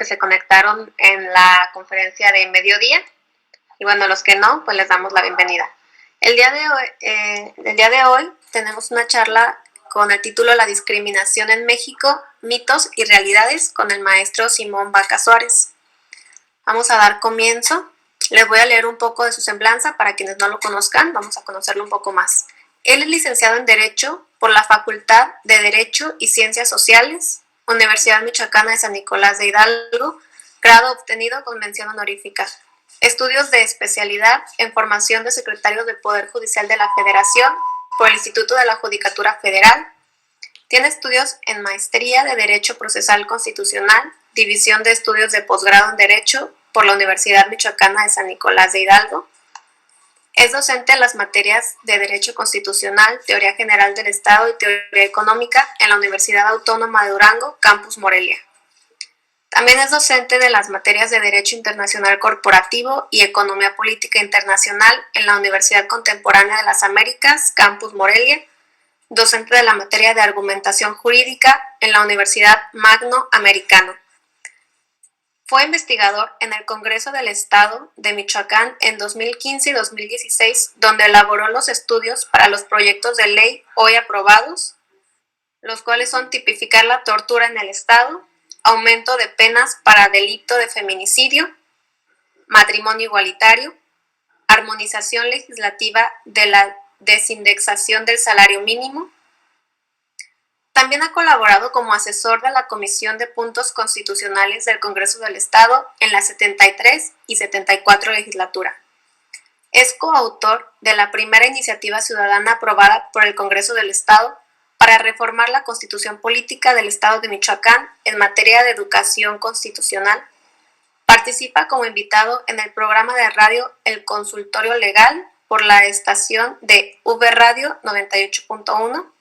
que se conectaron en la conferencia de mediodía. Y bueno, los que no, pues les damos la bienvenida. El día de hoy tenemos una charla con el título La discriminación en México, mitos y realidades, con el maestro Simón Vaca Suárez. Vamos a dar comienzo. Les voy a leer un poco de su semblanza para quienes no lo conozcan, vamos a conocerlo un poco más. Él es licenciado en Derecho por la Facultad de Derecho y Ciencias Sociales, Universidad Michoacana de San Nicolás de Hidalgo, grado obtenido con mención honorífica. Estudios de especialidad en formación de secretarios del Poder Judicial de la Federación por el Instituto de la Judicatura Federal. Tiene estudios en Maestría de Derecho Procesal Constitucional, División de Estudios de Posgrado en Derecho por la Universidad Michoacana de San Nicolás de Hidalgo. Es docente en las materias de Derecho Constitucional, Teoría General del Estado y Teoría Económica en la Universidad Autónoma de Durango, Campus Morelia. También es docente de las materias de Derecho Internacional Corporativo y Economía Política Internacional en la Universidad Contemporánea de las Américas, Campus Morelia, docente de la materia de Argumentación Jurídica en la Universidad Magno Americano. Fue investigador en el Congreso del Estado de Michoacán en 2015 y 2016, donde elaboró los estudios para los proyectos de ley hoy aprobados, los cuales son tipificar la tortura en el Estado, aumento de penas para delito de feminicidio, matrimonio igualitario, armonización legislativa de la desindexación del salario mínimo. También ha colaborado como asesor de la Comisión de Puntos Constitucionales del Congreso del Estado en la 73 y 74 legislatura. Es coautor de la primera iniciativa ciudadana aprobada por el Congreso del Estado para reformar la Constitución Política del Estado de Michoacán en materia de educación constitucional. Participa como invitado en el programa de radio El Consultorio Legal por la estación de V Radio 98.1.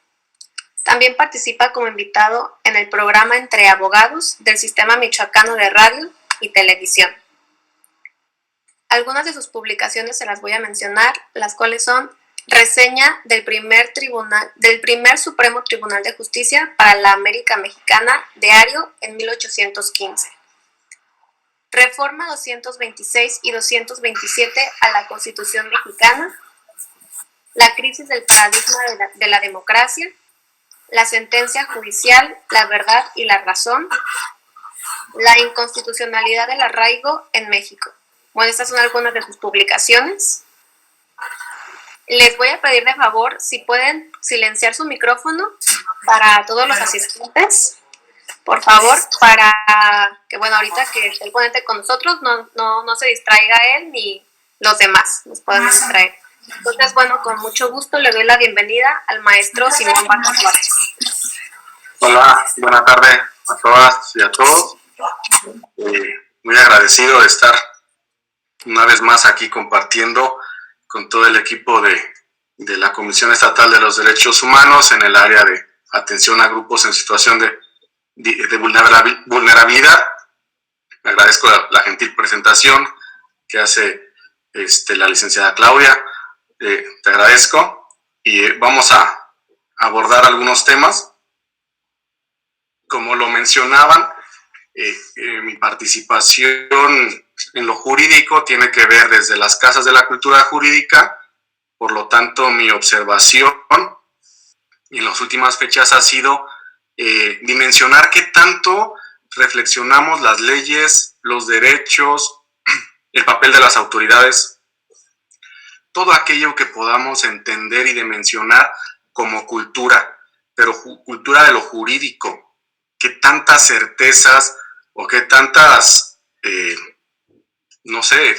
También participa como invitado en el programa Entre Abogados del Sistema Michoacano de Radio y Televisión. Algunas de sus publicaciones se las voy a mencionar, las cuales son Reseña del primer Supremo Tribunal de Justicia para la América Mexicana, diario en 1815. Reforma 226 y 227 a la Constitución Mexicana. La crisis del paradigma de la democracia. La sentencia judicial, la verdad y la razón. La inconstitucionalidad del arraigo en México. Bueno, estas son algunas de sus publicaciones. Les voy a pedir de favor si pueden silenciar su micrófono para todos los asistentes, por favor, para que, bueno, ahorita que esté el ponente con nosotros no se distraiga él ni los demás, nos podemos distraer. Entonces, bueno, con mucho gusto le doy la bienvenida al maestro Simón Vaca Suárez. Hola, buena tarde a todas y a todos. Muy agradecido de estar una vez más aquí compartiendo con todo el equipo de la Comisión Estatal de los Derechos Humanos en el área de atención a grupos en situación de vulnerabilidad. Me agradezco la gentil presentación que hace la licenciada Claudia. Te agradezco y vamos a abordar algunos temas. Como lo mencionaban, mi participación en lo jurídico tiene que ver desde las casas de la cultura jurídica, por lo tanto mi observación en las últimas fechas ha sido dimensionar qué tanto reflexionamos las leyes, los derechos, el papel de las autoridades, todo aquello que podamos entender y dimensionar como cultura, pero cultura de lo jurídico, qué tantas certezas o qué tantas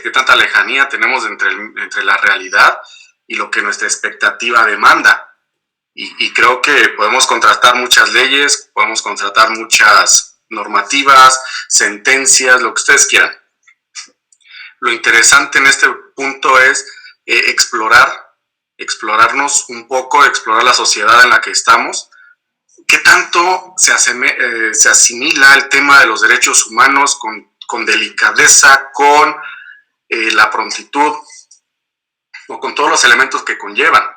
qué tanta lejanía tenemos entre la realidad y lo que nuestra expectativa demanda. Y creo que podemos contrastar muchas leyes, podemos contrastar muchas normativas, sentencias, lo que ustedes quieran. Lo interesante en este punto es explorarnos un poco, explorar la sociedad en la que estamos. ¿Qué tanto se asimila el tema de los derechos humanos con delicadeza, con la prontitud o con todos los elementos que conllevan?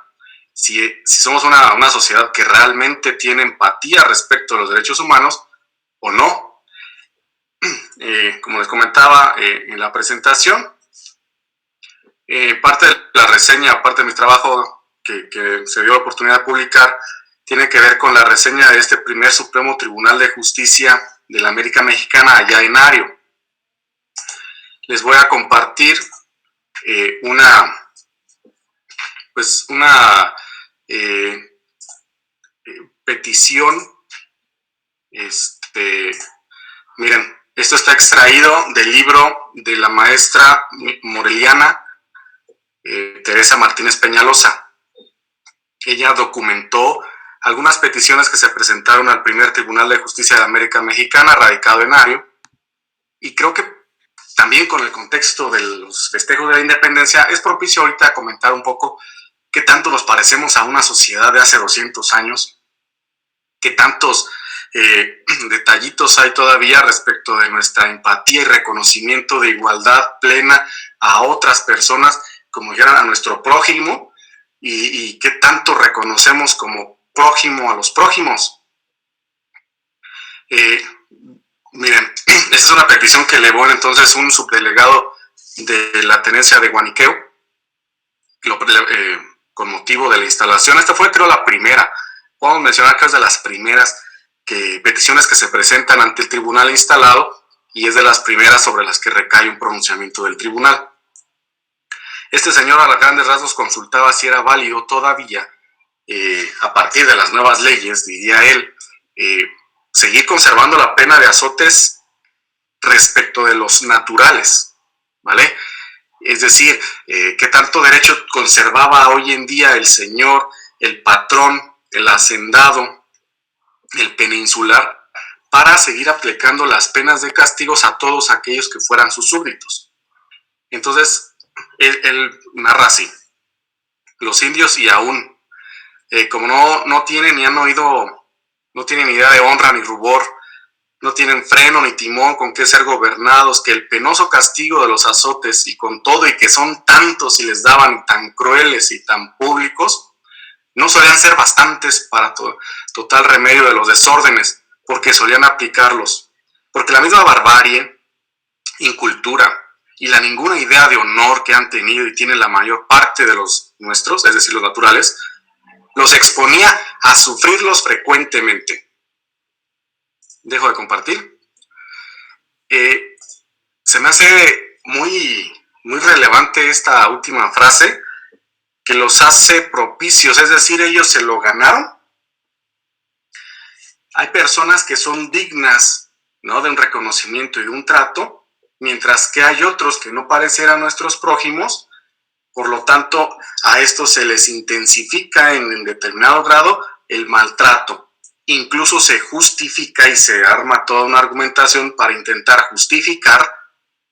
Si somos una sociedad que realmente tiene empatía respecto a los derechos humanos o no. como les comentaba en la presentación, parte de la reseña, parte de mi trabajo que se dio la oportunidad de publicar, tiene que ver con la reseña de este primer Supremo Tribunal de Justicia de la América Mexicana allá en Ario. Les voy a compartir una petición. Miren, esto está extraído del libro de la maestra moreliana Teresa Martínez Peñalosa. Ella documentó algunas peticiones que se presentaron al primer Tribunal de Justicia de la América Mexicana, radicado en Ario, y creo que también con el contexto de los festejos de la independencia es propicio ahorita comentar un poco qué tanto nos parecemos a una sociedad de hace 200 años, qué tantos detallitos hay todavía respecto de nuestra empatía y reconocimiento de igualdad plena a otras personas, como dijeran, a nuestro prójimo, y qué tanto reconocemos como prójimo a los prójimos. Miren, esa es una petición que elevó entonces un subdelegado de la tenencia de Guaniqueo, con motivo de la instalación. Esta fue, creo, la primera. Podemos mencionar que es de las primeras peticiones que se presentan ante el tribunal instalado, y es de las primeras sobre las que recae un pronunciamiento del tribunal. Este señor, a grandes rasgos, consultaba si era válido todavía, a partir de las nuevas leyes, diría él, seguir conservando la pena de azotes respecto de los naturales, ¿vale? Es decir, ¿qué tanto derecho conservaba hoy en día el señor, el patrón, el hacendado, el peninsular, para seguir aplicando las penas de castigos a todos aquellos que fueran sus súbditos? Entonces, él narra así: los indios, y aún, como no tienen ni han oído, no tienen idea de honra ni rubor, no tienen freno ni timón con qué ser gobernados, que el penoso castigo de los azotes, y con todo y que son tantos y les daban tan crueles y tan públicos, no solían ser bastantes para total remedio de los desórdenes, porque solían aplicarlos, porque la misma barbarie, incultura y la ninguna idea de honor que han tenido y tienen la mayor parte de los nuestros, es decir, los naturales, los exponía a sufrirlos frecuentemente. Dejo de compartir. Se me hace muy relevante esta última frase, que los hace propicios, es decir, ellos se lo ganaron. Hay personas que son dignas, ¿no?, de un reconocimiento y de un trato, mientras que hay otros que no parecieran nuestros prójimos. Por lo tanto, a estos se les intensifica en determinado grado el maltrato. Incluso se justifica y se arma toda una argumentación para intentar justificar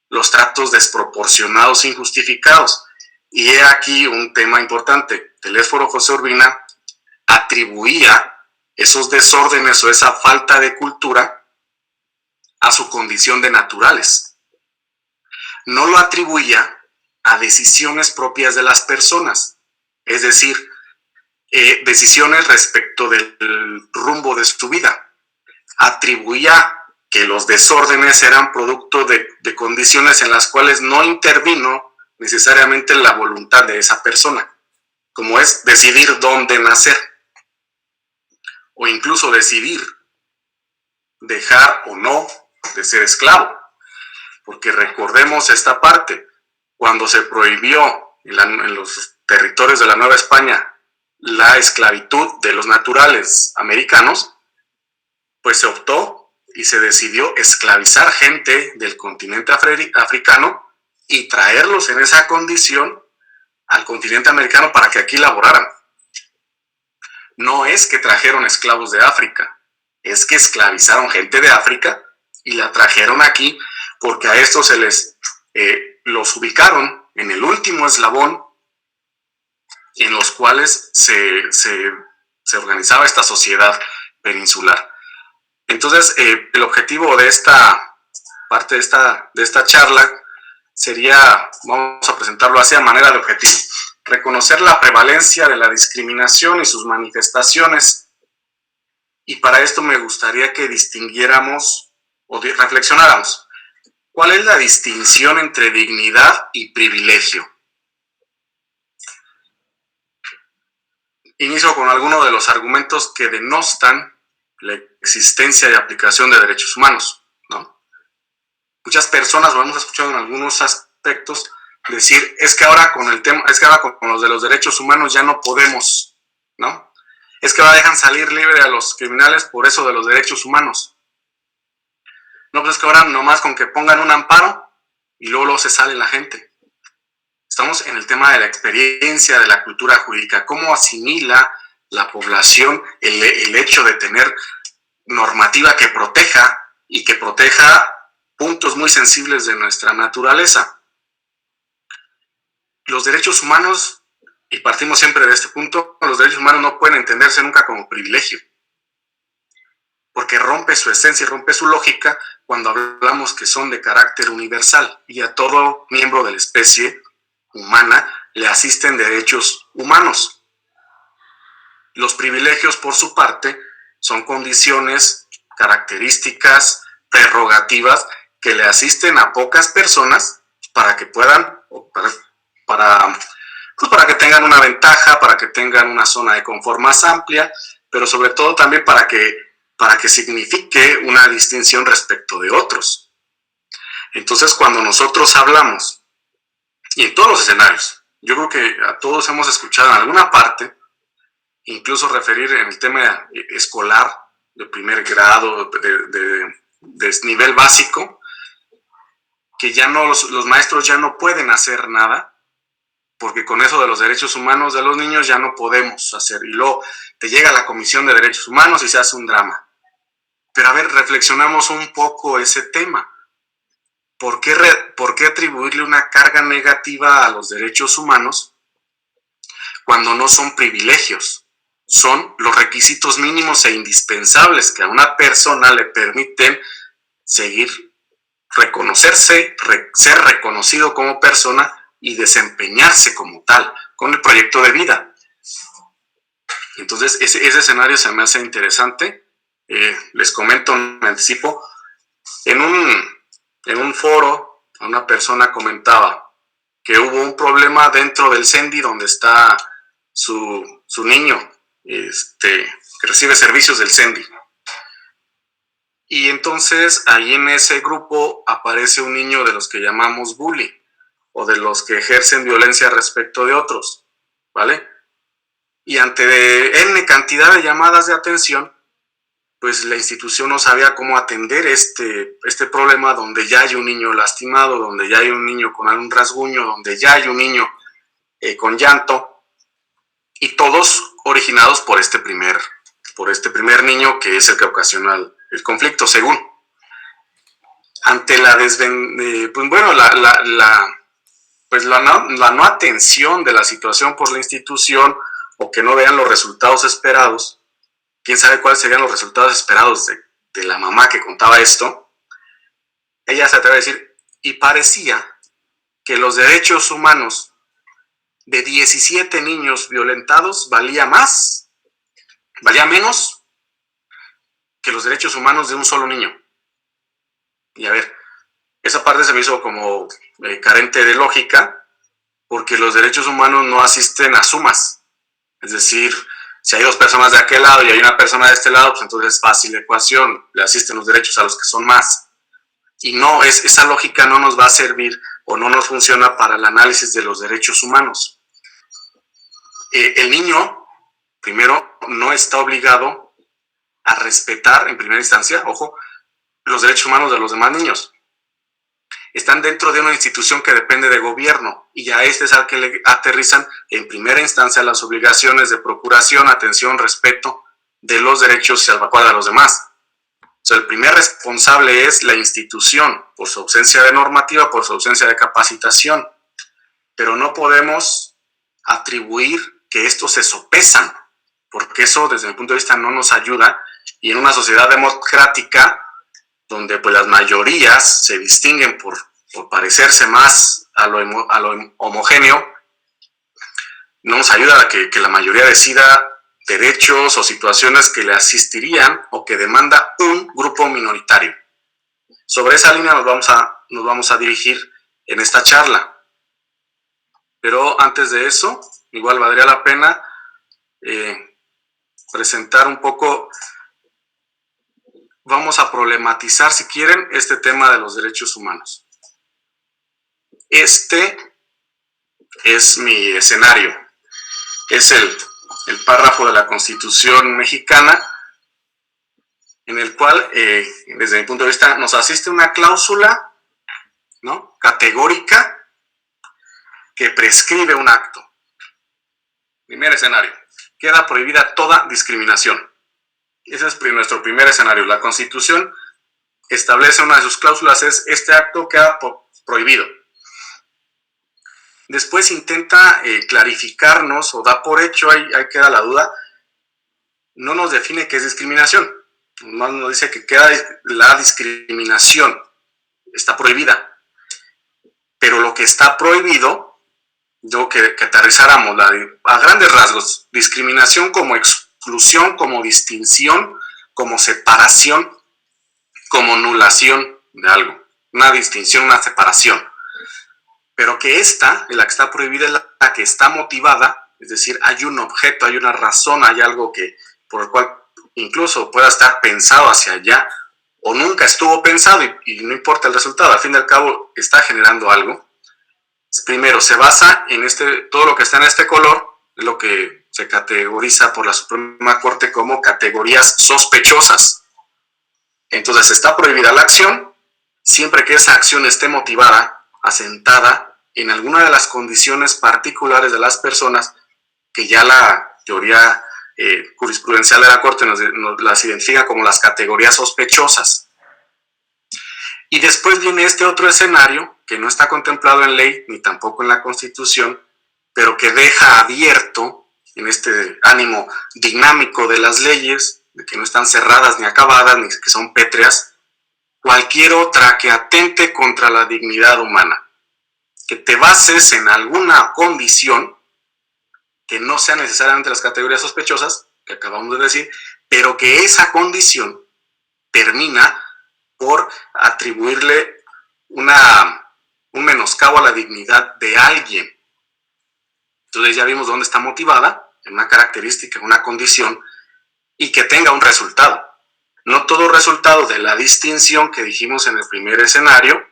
los tratos desproporcionados e injustificados. Y he aquí un tema importante. Telésforo José Urbina atribuía esos desórdenes o esa falta de cultura a su condición de naturales. No lo atribuía a decisiones propias de las personas, es decir, decisiones respecto del rumbo de su vida. Atribuía que los desórdenes eran producto de condiciones en las cuales no intervino necesariamente la voluntad de esa persona, como es decidir dónde nacer, o incluso decidir dejar o no de ser esclavo. Porque recordemos esta parte: cuando se prohibió en los territorios de la Nueva España la esclavitud de los naturales americanos, pues se optó y se decidió esclavizar gente del continente africano y traerlos en esa condición al continente americano para que aquí laboraran. No es que trajeron esclavos de África, es que esclavizaron gente de África y la trajeron aquí, porque a estos se les los ubicaron en el último eslabón en los cuales se organizaba esta sociedad peninsular. Entonces, el objetivo de esta parte de esta charla sería, vamos a presentarlo así a manera de objetivo: reconocer la prevalencia de la discriminación y sus manifestaciones. Y para esto me gustaría que distinguiéramos o reflexionáramos ¿Cuál es la distinción entre dignidad y privilegio? Inicio con algunos de los argumentos que denostan la existencia y aplicación de derechos humanos, ¿no? Muchas personas, lo hemos escuchado en algunos aspectos, decir, es que ahora con los de los derechos humanos ya no podemos, ¿no? Es que ahora dejan salir libre a los criminales por eso de los derechos humanos. No, pues es que ahora nomás con que pongan un amparo y luego se sale la gente. Estamos en el tema de la experiencia, de la cultura jurídica, cómo asimila la población el hecho de tener normativa que proteja y que proteja puntos muy sensibles de nuestra naturaleza. Los derechos humanos, y partimos siempre de este punto, los derechos humanos no pueden entenderse nunca como privilegio, porque rompe su esencia y rompe su lógica cuando hablamos que son de carácter universal y a todo miembro de la especie humana le asisten derechos humanos. Los privilegios, por su parte, son condiciones, características, prerrogativas que le asisten a pocas personas para que puedan, para que tengan una ventaja, para que tengan una zona de confort más amplia, pero sobre todo también para que signifique una distinción respecto de otros. Entonces, cuando nosotros hablamos, y en todos los escenarios, yo creo que a todos hemos escuchado en alguna parte, incluso referir en el tema escolar, de primer grado, de nivel básico, que ya no los maestros ya no pueden hacer nada, porque con eso de los derechos humanos de los niños ya no podemos hacer. Y luego te llega la Comisión de Derechos Humanos y se hace un drama. Pero a ver, reflexionamos un poco ese tema. ¿Por qué atribuirle una carga negativa a los derechos humanos cuando no son privilegios? Son los requisitos mínimos e indispensables que a una persona le permiten seguir, reconocerse, ser reconocido como persona y desempeñarse como tal, con el proyecto de vida. Entonces, ese escenario se me hace interesante. Les comento, me anticipo, en un foro, una persona comentaba que hubo un problema dentro del CENDI donde está su niño, que recibe servicios del CENDI. Y entonces ahí en ese grupo aparece un niño de los que llamamos bully o de los que ejercen violencia respecto de otros, ¿vale? Y ante N cantidad de llamadas de atención, pues la institución no sabía cómo atender este problema donde ya hay un niño lastimado, donde ya hay un niño con algún rasguño, donde ya hay un niño con llanto, y todos originados por este primer niño que es el que ocasiona el conflicto, según. Ante la no atención de la situación por la institución o que no vean los resultados esperados, quién sabe cuáles serían los resultados esperados de la mamá que contaba esto, ella se atreve a decir, y parecía que los derechos humanos de 17 niños violentados valía menos que los derechos humanos de un solo niño. Y a ver, esa parte se me hizo como carente de lógica, porque los derechos humanos no asisten a sumas. Es decir, si hay dos personas de aquel lado y hay una persona de este lado, pues entonces es fácil ecuación, le asisten los derechos a los que son más. Y no, esa lógica no nos va a servir o no nos funciona para el análisis de los derechos humanos. El niño, primero, no está obligado a respetar, en primera instancia, ojo, los derechos humanos de los demás niños. Están dentro de una institución que depende de gobierno y a este es al que le aterrizan en primera instancia las obligaciones de procuración, atención, respeto de los derechos y salvaguarda de los demás. O sea, el primer responsable es la institución por su ausencia de normativa, por su ausencia de capacitación. Pero no podemos atribuir que estos se sopesan, porque eso desde mi punto de vista no nos ayuda, y en una sociedad democrática donde pues las mayorías se distinguen por parecerse más a lo homogéneo, no nos ayuda a que la mayoría decida derechos o situaciones que le asistirían o que demanda un grupo minoritario. Sobre esa línea nos nos vamos a dirigir en esta charla. Pero antes de eso, igual valdría la pena presentar un poco, vamos a problematizar, si quieren, este tema de los derechos humanos. Este es mi escenario, es el párrafo de la Constitución mexicana, en el cual, desde mi punto de vista, nos asiste una cláusula, ¿no?, categórica que prescribe un acto. Primer escenario, queda prohibida toda discriminación. Ese es nuestro primer escenario. La Constitución establece, una de sus cláusulas es: este acto queda prohibido. Después intenta clarificarnos, o da por hecho, ahí queda la duda, no nos define qué es discriminación. Nomás nos dice que queda la discriminación, está prohibida. Pero lo que está prohibido, yo que aterrizáramos a grandes rasgos: discriminación como exclusión, como distinción, como separación, como anulación de algo. Una distinción, una separación. Pero que esta, la que está prohibida, es la que está motivada, es decir, hay un objeto, hay una razón, hay algo por el cual incluso pueda estar pensado hacia allá, o nunca estuvo pensado, y no importa el resultado, al fin y al cabo está generando algo. Primero, se basa en todo lo que está en este color, es lo que se categoriza por la Suprema Corte como categorías sospechosas. Entonces, está prohibida la acción siempre que esa acción esté motivada, asentada en alguna de las condiciones particulares de las personas que ya la teoría jurisprudencial de la Corte nos las identifica como las categorías sospechosas. Y después viene este otro escenario que no está contemplado en ley ni tampoco en la Constitución, pero que deja abierto, en este ánimo dinámico de las leyes, de que no están cerradas ni acabadas, ni que son pétreas, cualquier otra que atente contra la dignidad humana, que te bases en alguna condición que no sea necesariamente las categorías sospechosas, que acabamos de decir, pero que esa condición termina por atribuirle un menoscabo a la dignidad de alguien. Entonces ya vimos dónde está motivada, en una característica, en una condición, y que tenga un resultado. No todo resultado de la distinción que dijimos en el primer escenario,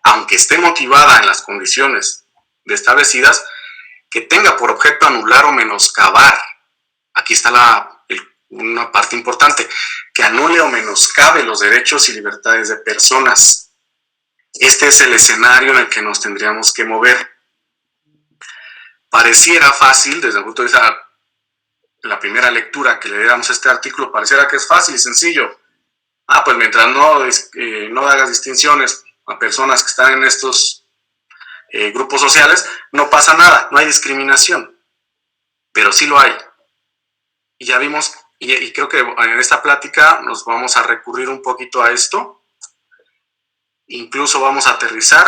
aunque esté motivada en las condiciones establecidas, que tenga por objeto anular o menoscabar. Aquí está una parte importante: que anule o menoscabe los derechos y libertades de personas. Este es el escenario en el que nos tendríamos que mover. Pareciera fácil, desde el punto de vista de la primera lectura que le diéramos a este artículo, pareciera que es fácil y sencillo. Pues mientras no hagas distinciones a personas que están en estos grupos sociales, no pasa nada, no hay discriminación. Pero sí lo hay. Y ya vimos, y creo que en esta plática nos vamos a recurrir un poquito a esto. Incluso vamos a aterrizar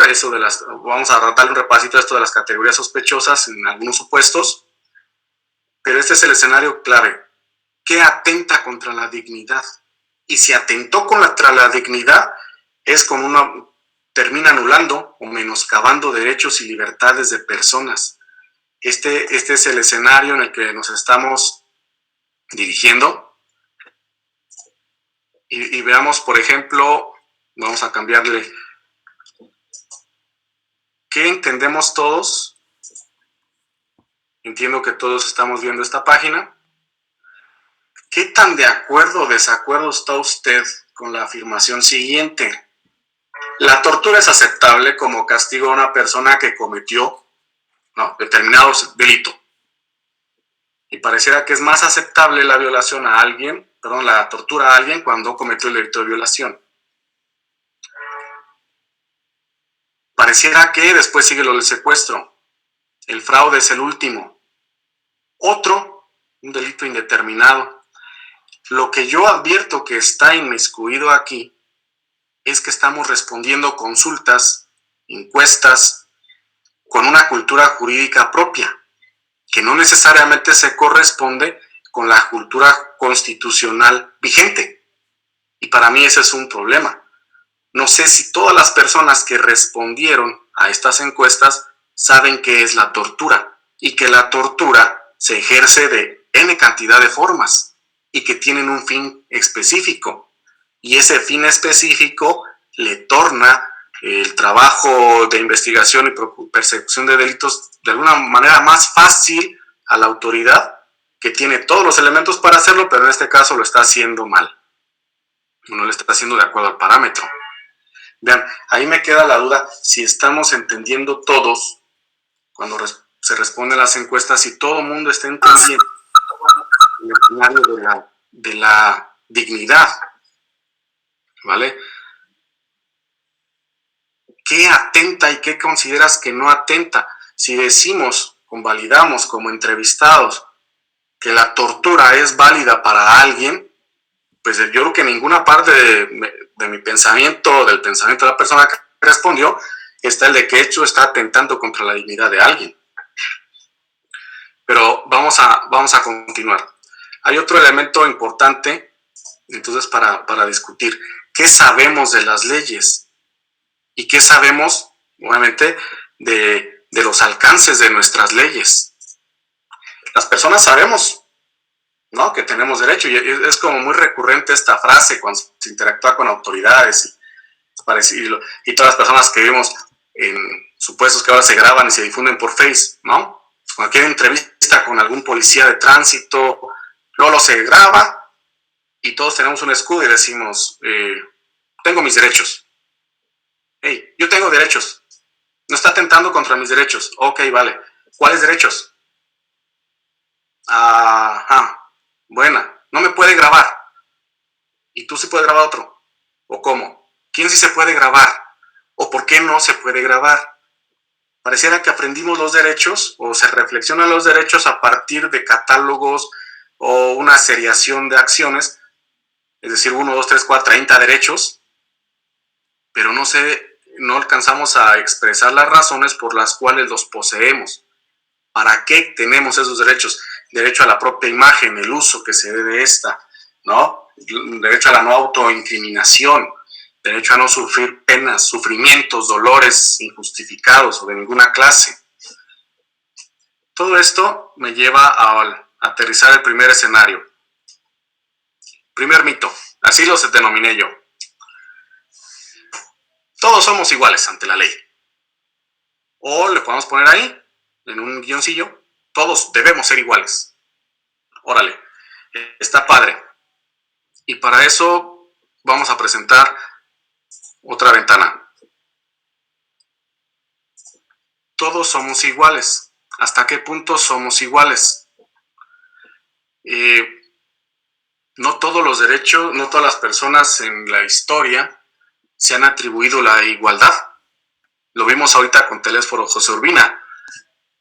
vamos a darle un repasito a esto de las categorías sospechosas en algunos supuestos. Pero este es el escenario clave. ¿Qué atenta contra la dignidad? Y si atentó contra la dignidad, termina anulando o menoscabando derechos y libertades de personas. Este es el escenario en el que nos estamos dirigiendo. Y veamos, por ejemplo, vamos a cambiarle. ¿Qué entendemos todos? Entiendo que todos estamos viendo esta página. ¿Qué tan de acuerdo o desacuerdo está usted con la afirmación siguiente? La tortura es aceptable como castigo a una persona que cometió, ¿no?, determinado delito. Y pareciera que es más aceptable la tortura a alguien cuando cometió el delito de violación. Pareciera que después sigue lo del secuestro. El fraude es el último. Otro, un delito indeterminado. Lo que yo advierto que está inmiscuido aquí es que estamos respondiendo consultas, encuestas, con una cultura jurídica propia, que no necesariamente se corresponde con la cultura constitucional vigente. Y para mí ese es un problema. No sé si todas las personas que respondieron a estas encuestas saben qué es la tortura y que la tortura se ejerce de N cantidad de formas y que tienen un fin específico. Y ese fin específico le torna el trabajo de investigación y persecución de delitos de alguna manera más fácil a la autoridad, que tiene todos los elementos para hacerlo, pero en este caso lo está haciendo mal. No lo está haciendo de acuerdo al parámetro. Vean, ahí me queda la duda si estamos entendiendo todos, cuando se responden las encuestas, si todo el mundo está entendiendo el escenario de la dignidad, ¿vale? ¿Qué atenta y qué consideras que no atenta? Si decimos, convalidamos como entrevistados, que la tortura es válida para alguien, pues yo creo que ninguna parte de mi pensamiento, del pensamiento de la persona que respondió, está el de que hecho está atentando contra la dignidad de alguien. Pero vamos a continuar. Hay otro elemento importante, entonces, para discutir. ¿Qué sabemos de las leyes? ¿Y qué sabemos, obviamente, de los alcances de nuestras leyes? Las personas sabemos, ¿no?, que tenemos derecho, y es como muy recurrente esta frase cuando se interactúa con autoridades y todas las personas que vimos en supuestos que ahora se graban y se difunden por Face, ¿no? Cualquier entrevista con algún policía de tránsito, luego se graba y todos tenemos un escudo y decimos, tengo mis derechos. Hey, yo tengo derechos. No está atentando contra mis derechos. Ok, vale. ¿Cuáles derechos? Ajá. Buena. No me puede grabar. ¿Y tú sí puedes grabar otro? ¿O cómo? ¿Quién sí se puede grabar? ¿O por qué no se puede grabar? Pareciera que aprendimos los derechos o se reflexionan los derechos a partir de catálogos o una seriación de acciones, es decir, 1, 2, 3, 4, 30 derechos, pero no alcanzamos a expresar las razones por las cuales los poseemos. ¿Para qué tenemos esos derechos? Derecho a la propia imagen, el uso que se dé de esta, ¿no? Derecho a la no autoincriminación, derecho a no sufrir penas, sufrimientos, dolores injustificados o de ninguna clase. Todo esto me lleva a aterrizar el primer escenario. Primer mito, así lo denominé yo. Todos somos iguales ante la ley. O le podemos poner ahí, en un guioncillo, todos debemos ser iguales. Órale, está padre. Y para eso vamos a presentar otra ventana. Todos somos iguales. ¿Hasta qué punto somos iguales? No todos los derechos, no todas las personas en la historia se han atribuido la igualdad. Lo vimos ahorita con Telésforo José Urbina.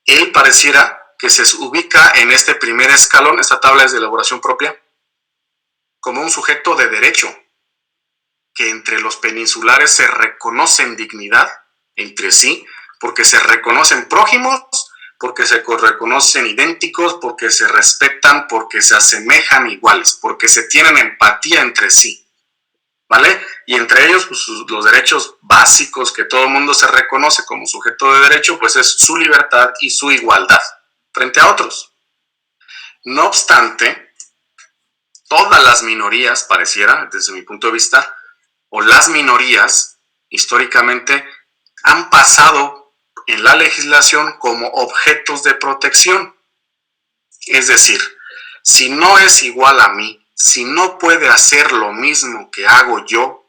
Él pareciera que se ubica en este primer escalón, esta tabla es de elaboración propia, como un sujeto de derecho, que entre los peninsulares se reconocen dignidad entre sí, porque se reconocen prójimos, porque se reconocen idénticos, porque se respetan, porque se asemejan iguales, porque se tienen empatía entre sí, ¿vale? Y entre ellos, pues, los derechos básicos que todo el mundo se reconoce como sujeto de derecho, pues es su libertad y su igualdad frente a otros. No obstante, todas las minorías, pareciera, desde mi punto de vista, o las minorías, históricamente, han pasado en la legislación como objetos de protección. Es decir, si no es igual a mí, si no puede hacer lo mismo que hago yo,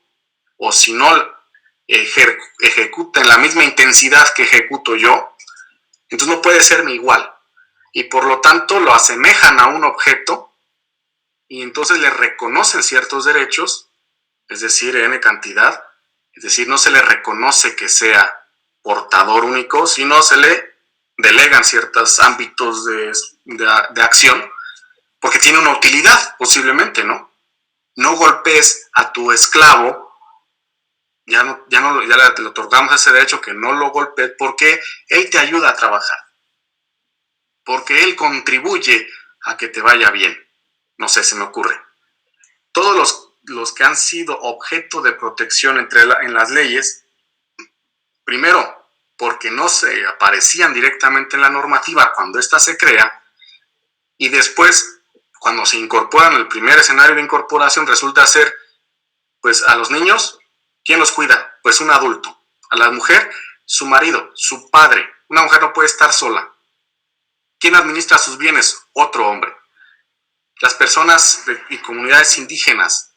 o si no ejecuta en la misma intensidad que ejecuto yo, entonces no puede serme igual. Y por lo tanto lo asemejan a un objeto y entonces le reconocen ciertos derechos, es decir, N cantidad, es decir, no se le reconoce que sea portador único, sino se le delegan ciertos ámbitos de acción, porque tiene una utilidad, posiblemente, ¿no? No golpees a tu esclavo, ya le otorgamos ese derecho que no lo golpees, porque él te ayuda a trabajar, porque él contribuye a que te vaya bien. No sé, se me ocurre. Todos los los que han sido objeto de protección en las leyes, primero, porque no se aparecían directamente en la normativa cuando ésta se crea, y después, cuando se incorporan en el primer escenario de incorporación, resulta ser, pues a los niños, ¿quién los cuida? Pues un adulto. A la mujer, su marido, su padre. Una mujer no puede estar sola. ¿Quién administra sus bienes? Otro hombre. Las personas y comunidades indígenas,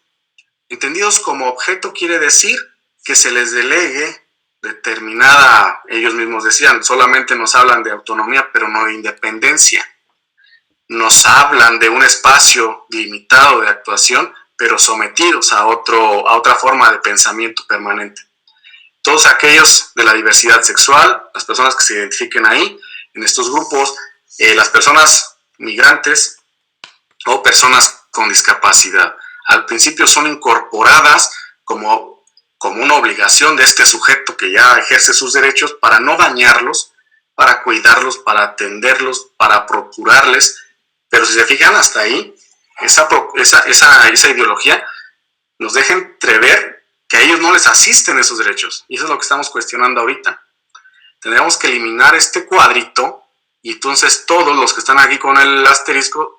entendidos como objeto, quiere decir que se les delegue determinada, ellos mismos decían, solamente nos hablan de autonomía, pero no de independencia. Nos hablan de un espacio limitado de actuación, pero sometidos a otra forma de pensamiento permanente. Todos aquellos de la diversidad sexual, las personas que se identifiquen ahí, en estos grupos, las personas migrantes o personas con discapacidad, al principio son incorporadas como una obligación de este sujeto que ya ejerce sus derechos para no dañarlos, para cuidarlos, para atenderlos, para procurarles. Pero si se fijan hasta ahí, esa ideología nos deja entrever que a ellos no les asisten esos derechos. Y eso es lo que estamos cuestionando ahorita. Tendríamos que eliminar este cuadrito y entonces todos los que están aquí con el asterisco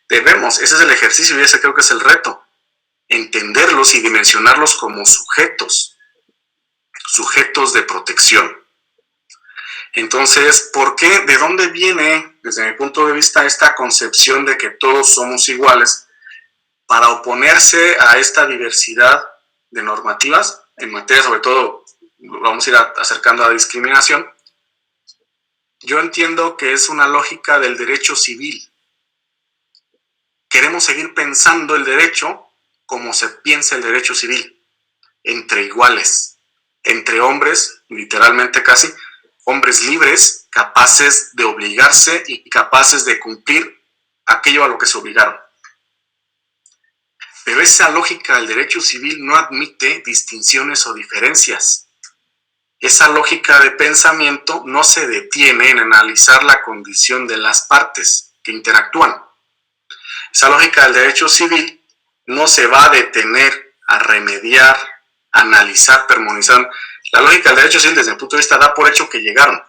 debemos, ese es el ejercicio y ese creo que es el reto, entenderlos y dimensionarlos como sujetos de protección. Entonces, ¿por qué? ¿De dónde viene, desde mi punto de vista, esta concepción de que todos somos iguales para oponerse a esta diversidad de normativas en materia, sobre todo, vamos a ir acercando a la discriminación? Yo entiendo que es una lógica del derecho civil. Queremos seguir pensando el derecho como se piensa el derecho civil, entre iguales, entre hombres, literalmente casi, hombres libres, capaces de obligarse y capaces de cumplir aquello a lo que se obligaron. Pero esa lógica del derecho civil no admite distinciones o diferencias. Esa lógica de pensamiento no se detiene en analizar la condición de las partes que interactúan. Esa lógica del derecho civil no se va a detener a remediar, a analizar, permonizar. La lógica del derecho civil, desde mi punto de vista, da por hecho que llegaron.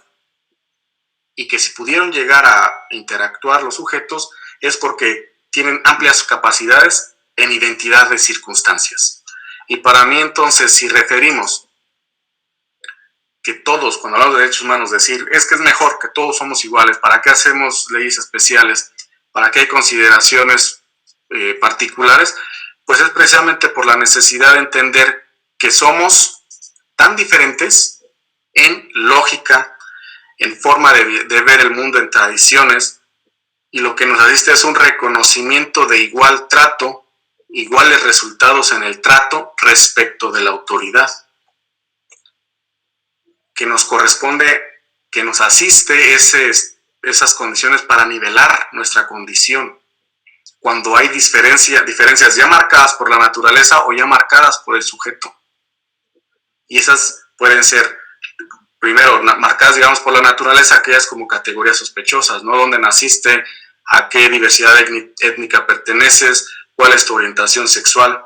Y que si pudieron llegar a interactuar los sujetos es porque tienen amplias capacidades en identidad de circunstancias. Y para mí, entonces, si referimos que todos, cuando hablamos de derechos humanos, decir, es que es mejor que todos somos iguales, ¿para qué hacemos leyes especiales? ¿Para qué hay consideraciones particulares? Pues es precisamente por la necesidad de entender que somos tan diferentes en lógica, en forma de ver el mundo, en tradiciones, y lo que nos asiste es un reconocimiento de igual trato, iguales resultados en el trato respecto de la autoridad, que nos corresponde, que nos asiste esas condiciones para nivelar nuestra condición, cuando hay diferencias ya marcadas por la naturaleza o ya marcadas por el sujeto. Y esas pueden ser, primero, marcadas, digamos, por la naturaleza, aquellas como categorías sospechosas, ¿no? ¿Dónde naciste? ¿A qué diversidad étnica perteneces? ¿Cuál es tu orientación sexual?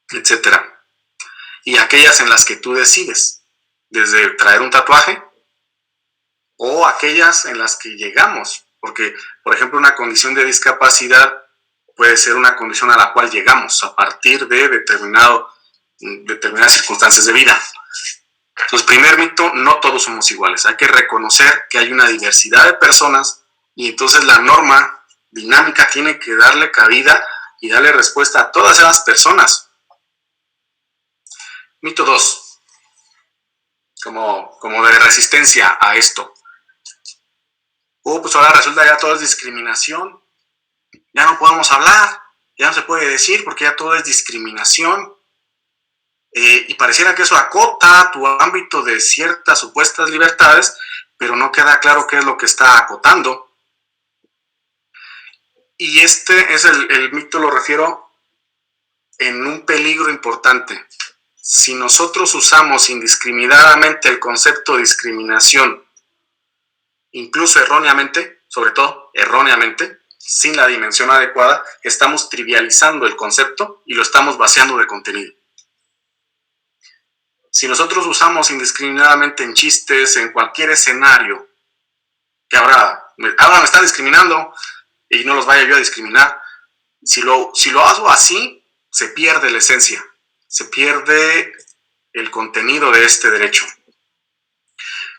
Etcétera. Y aquellas en las que tú decides, desde traer un tatuaje, o aquellas en las que llegamos, porque, por ejemplo, una condición de discapacidad puede ser una condición a la cual llegamos a partir de determinadas circunstancias de vida. Entonces, primer mito, no todos somos iguales. Hay que reconocer que hay una diversidad de personas y entonces la norma dinámica tiene que darle cabida y darle respuesta a todas esas personas. Mito 2, como de resistencia a esto. Pues ahora resulta ya todo es discriminación. Ya no podemos hablar, ya no se puede decir porque ya todo es discriminación. Y pareciera que eso acota tu ámbito de ciertas supuestas libertades, pero no queda claro qué es lo que está acotando. Y este es el mito, lo refiero en un peligro importante. Si nosotros usamos indiscriminadamente el concepto de discriminación, incluso erróneamente, sobre todo erróneamente, sin la dimensión adecuada, estamos trivializando el concepto y lo estamos vaciando de contenido. Si nosotros usamos indiscriminadamente en chistes, en cualquier escenario, que ahora me están discriminando y no los vaya yo a discriminar, si lo hago así, se pierde la esencia, se pierde el contenido de este derecho.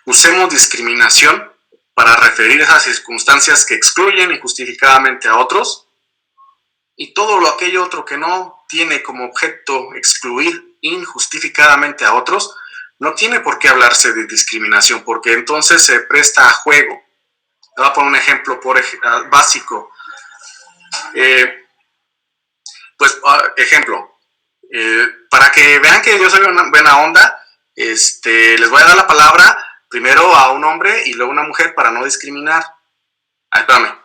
Usemos discriminación para referir esas circunstancias que excluyen injustificadamente a otros, y todo aquello otro que no tiene como objeto excluir injustificadamente a otros, no tiene por qué hablarse de discriminación, porque entonces se presta a juego. Te voy a poner un ejemplo básico. Ejemplo, para que vean que yo soy una buena onda, les voy a dar la palabra primero a un hombre y luego a una mujer para no discriminar. Espérame,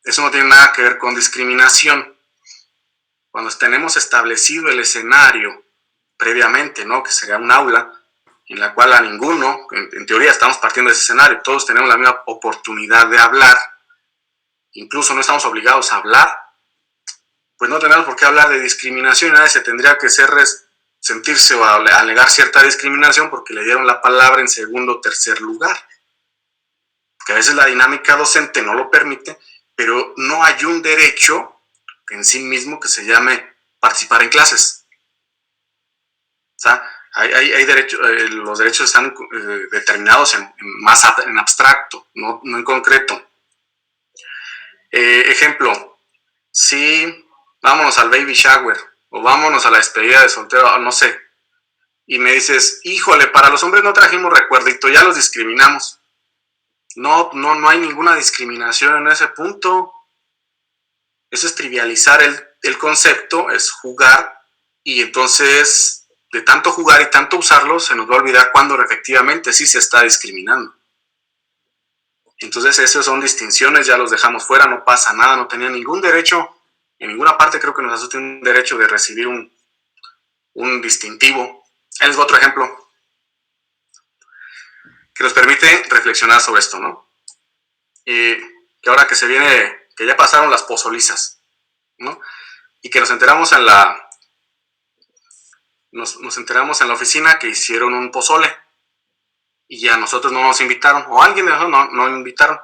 eso no tiene nada que ver con discriminación. Cuando tenemos establecido el escenario previamente, ¿no? Que sería un aula en la cual a ninguno, en teoría estamos partiendo de ese escenario, todos tenemos la misma oportunidad de hablar, incluso no estamos obligados a hablar, pues no tenemos por qué hablar de discriminación y nadie se tendría que sentirse o alegar cierta discriminación porque le dieron la palabra en segundo o tercer lugar. Que a veces la dinámica docente no lo permite, pero no hay un derecho en sí mismo que se llame participar en clases. O sea, hay derechos, los derechos están determinados más en abstracto, no en concreto. Ejemplo, si vámonos al baby shower o vámonos a la despedida de soltero, no sé, y me dices, híjole, para los hombres no trajimos recuerdito, ya los discriminamos. No hay ninguna discriminación en ese punto. Eso es trivializar el concepto, es jugar, y entonces de tanto jugar y tanto usarlo se nos va a olvidar cuando efectivamente sí se está discriminando. Entonces esas son distinciones, ya los dejamos fuera, no pasa nada, no tenía ningún derecho, en ninguna parte creo que nos asuste un derecho de recibir un distintivo. Ahí les doy otro ejemplo que nos permite reflexionar sobre esto, ¿no? Que ahora que se viene, que ya pasaron las pozolizas, ¿no? Y que nos enteramos en la oficina que hicieron un pozole y a nosotros no nos invitaron, o alguien de nosotros no invitaron.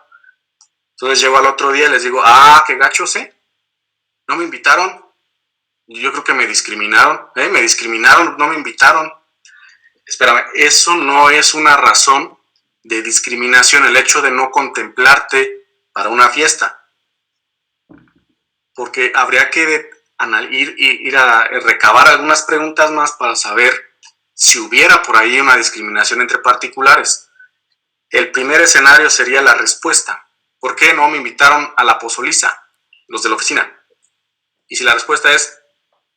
Entonces llego al otro día y les digo, qué gachos, no me invitaron, yo creo que me discriminaron, no me invitaron. Espérame, eso no es una razón de discriminación, el hecho de no contemplarte para una fiesta, porque habría que ir a recabar algunas preguntas más para saber si hubiera por ahí una discriminación entre particulares. El primer escenario sería la respuesta. ¿Por qué no me invitaron a la pozoliza, los de la oficina? Y si la respuesta es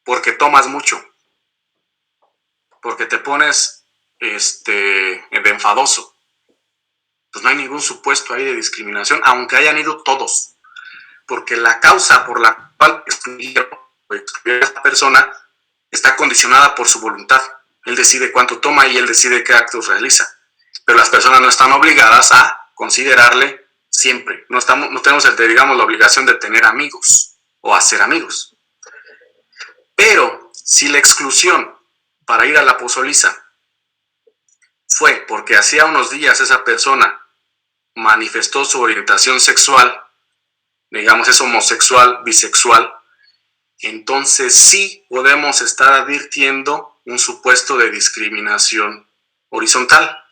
porque tomas mucho, porque te pones de enfadoso, pues no hay ningún supuesto ahí de discriminación, aunque hayan ido todos, porque la causa por la cual excluyeron a esta persona está condicionada por su voluntad. Él decide cuánto toma y él decide qué actos realiza, pero las personas no están obligadas a considerarle siempre. No tenemos la obligación de tener amigos o hacer amigos. Pero si la exclusión para ir a la pozoliza fue porque hacía unos días esa persona manifestó su orientación sexual, digamos es homosexual, bisexual, entonces sí podemos estar advirtiendo un supuesto de discriminación horizontal,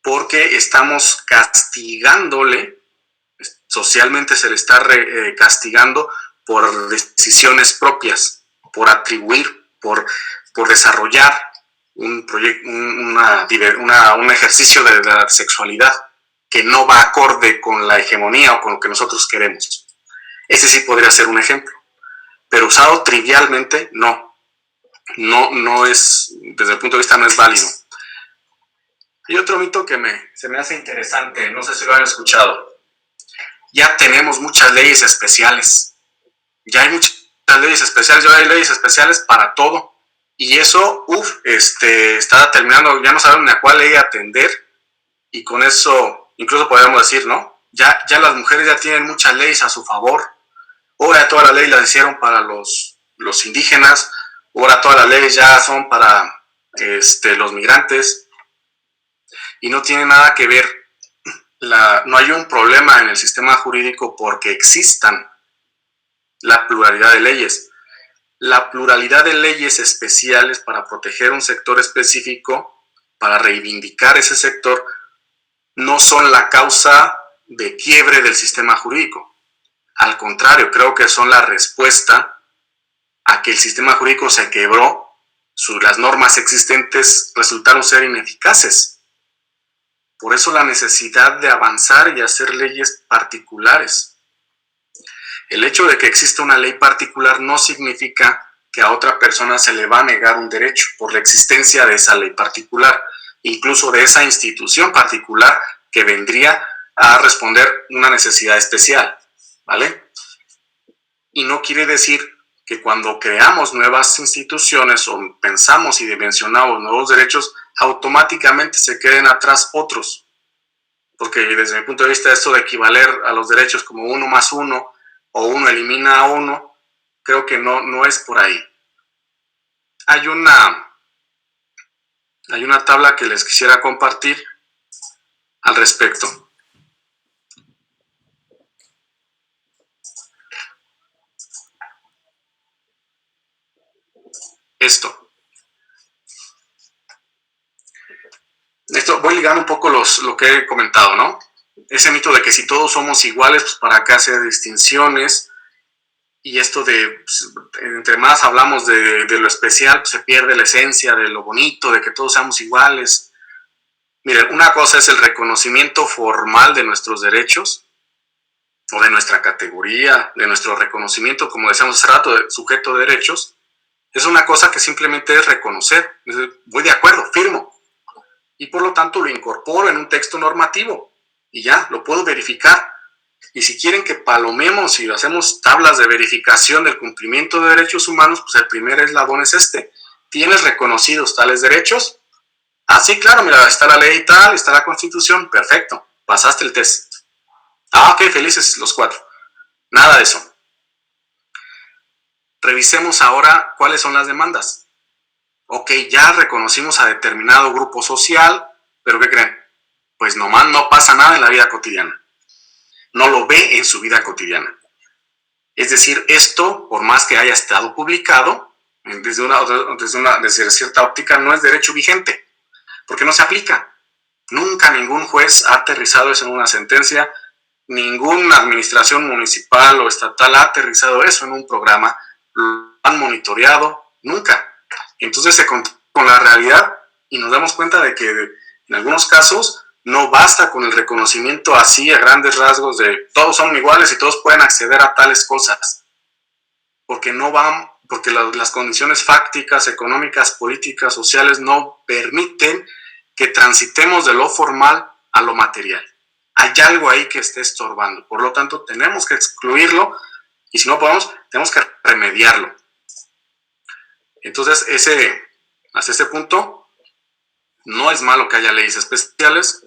porque estamos castigándole, socialmente se le está castigando por decisiones propias, por atribuir, por desarrollar un proyecto, un ejercicio de la sexualidad que no va acorde con la hegemonía o con lo que nosotros queremos. Ese sí podría ser un ejemplo, pero usado trivialmente no es, desde el punto de vista no es válido. Hay otro mito que se me hace interesante, no sé si lo han escuchado. Ya tenemos muchas leyes especiales, ya hay muchas leyes especiales, ya hay leyes especiales para todo. Y eso, está terminando, ya no saben ni a cuál ley atender, y con eso incluso podríamos decir, ¿no? ya las mujeres ya tienen muchas leyes a su favor. Ahora todas las leyes las hicieron para los indígenas, ahora todas las leyes ya son para los migrantes, y no tiene nada que ver, no hay un problema en el sistema jurídico porque existan la pluralidad de leyes. La pluralidad de leyes especiales para proteger un sector específico, para reivindicar ese sector, no son la causa de quiebre del sistema jurídico. Al contrario, creo que son la respuesta a que el sistema jurídico se quebró, las normas existentes resultaron ser ineficaces. Por eso la necesidad de avanzar y hacer leyes particulares. El hecho de que exista una ley particular no significa que a otra persona se le va a negar un derecho por la existencia de esa ley particular, incluso de esa institución particular que vendría a responder una necesidad especial, ¿vale? Y no quiere decir que cuando creamos nuevas instituciones o pensamos y dimensionamos nuevos derechos, automáticamente se queden atrás otros. Porque desde mi punto de vista, esto de equivaler a los derechos como 1 más 1 o 1 elimina a 1, creo que no es por ahí. Hay una tabla que les quisiera compartir al respecto. Esto voy ligando un poco lo que he comentado, ¿no? Ese mito de que si todos somos iguales, pues para qué hacer distinciones, y esto de, pues, entre más hablamos de lo especial, pues se pierde la esencia de lo bonito, de que todos seamos iguales. Miren, una cosa es el reconocimiento formal de nuestros derechos, o de nuestra categoría, de nuestro reconocimiento, como decíamos hace rato, de sujeto de derechos. Es una cosa que simplemente es reconocer. Voy de acuerdo, firmo. Y por lo tanto lo incorporo en un texto normativo. Y ya, lo puedo verificar. Y si quieren que palomemos y hacemos tablas de verificación del cumplimiento de derechos humanos, pues el primer eslabón es este. ¿Tienes reconocidos tales derechos? Ah, sí, claro, mira, está la ley y tal, está la Constitución, perfecto, pasaste el test. Ah, ok, felices los 4. Nada de eso. Revisemos ahora cuáles son las demandas. Ok, ya reconocimos a determinado grupo social, pero ¿qué creen? Pues nomás no pasa nada en la vida cotidiana. No lo ve en su vida cotidiana. Es decir, esto, por más que haya estado publicado, desde cierta óptica, no es derecho vigente, porque no se aplica. Nunca ningún juez ha aterrizado eso en una sentencia, ninguna administración municipal o estatal ha aterrizado eso en un programa, lo han monitoreado, nunca. Entonces se contacta con la realidad y nos damos cuenta de que en algunos casos no basta con el reconocimiento así a grandes rasgos de todos son iguales y todos pueden acceder a tales cosas, porque las condiciones fácticas, económicas, políticas, sociales no permiten que transitemos de lo formal a lo material. Hay algo ahí que esté estorbando, por lo tanto tenemos que excluirlo y si no podemos, tenemos que remediarlo. Entonces, hasta ese punto, no es malo que haya leyes especiales,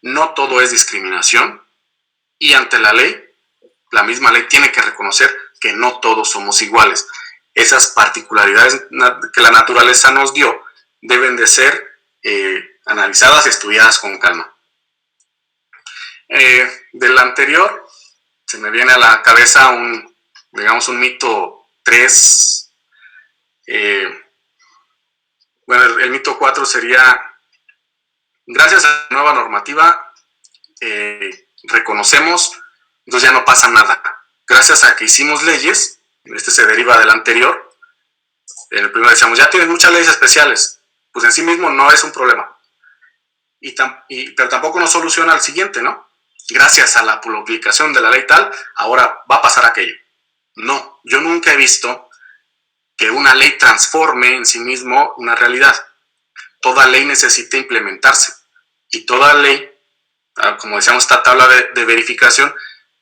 no todo es discriminación, y ante la ley, la misma ley tiene que reconocer que no todos somos iguales. Esas particularidades que la naturaleza nos dio deben de ser analizadas y estudiadas con calma. Del anterior, se me viene a la cabeza un mito 3. Bueno, el mito 4 sería, gracias a la nueva normativa, reconocemos, entonces ya no pasa nada. Gracias a que hicimos leyes, este se deriva del anterior, en el primero decíamos, ya tienen muchas leyes especiales, pues en sí mismo no es un problema, pero tampoco nos soluciona al siguiente, ¿no? Gracias a la publicación de la ley tal, ahora va a pasar aquello. No, yo nunca he visto que una ley transforme en sí mismo una realidad. Toda ley necesita implementarse y toda ley, como decíamos, esta tabla de verificación,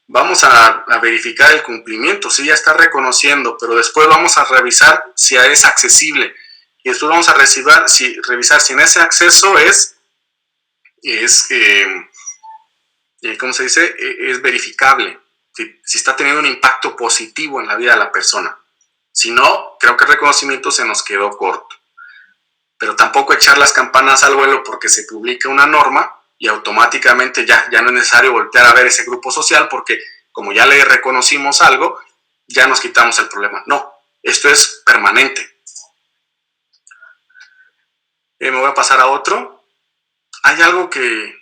vamos a verificar el cumplimiento, si ya está reconociendo, pero después vamos a revisar si es accesible y después vamos a revisar si en ese acceso es ¿cómo se dice? Es verificable, si está teniendo un impacto positivo en la vida de la persona. Si no, creo que el reconocimiento se nos quedó corto. Pero tampoco echar las campanas al vuelo porque se publica una norma y automáticamente ya no es necesario voltear a ver ese grupo social porque como ya le reconocimos algo, ya nos quitamos el problema. No, esto es permanente. Me voy a pasar a otro. Hay algo que